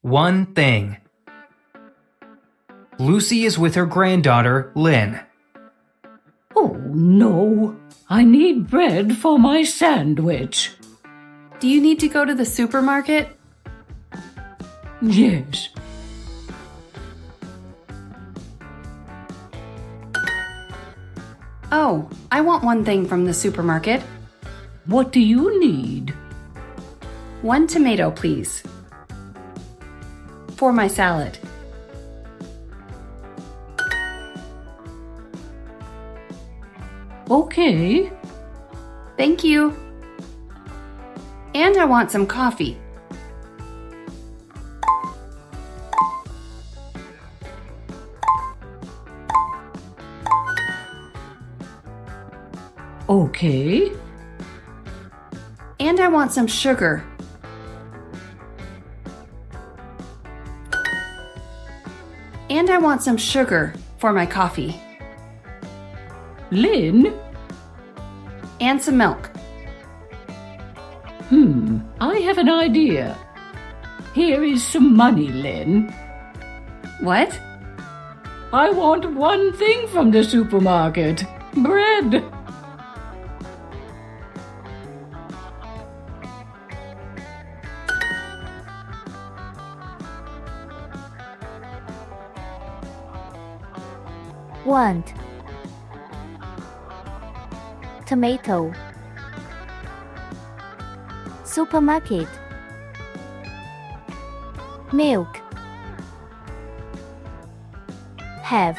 One thing. Lucy is with her granddaughter, Lynn. Oh, no. I need bread for my sandwich. Do you need to go to the supermarket? Yes. Oh, I want one thing from the supermarket. What do you need? 1 tomato, please. For my salad. Okay. Thank you. And I want some coffee. Okay. And I want some sugar. And I want some sugar for my coffee. Lynn? And some milk. I have an idea. Here is some money, Lynn. What? I want one thing from the supermarket. Bread. Want. Tomato. Supermarket. Milk. Have.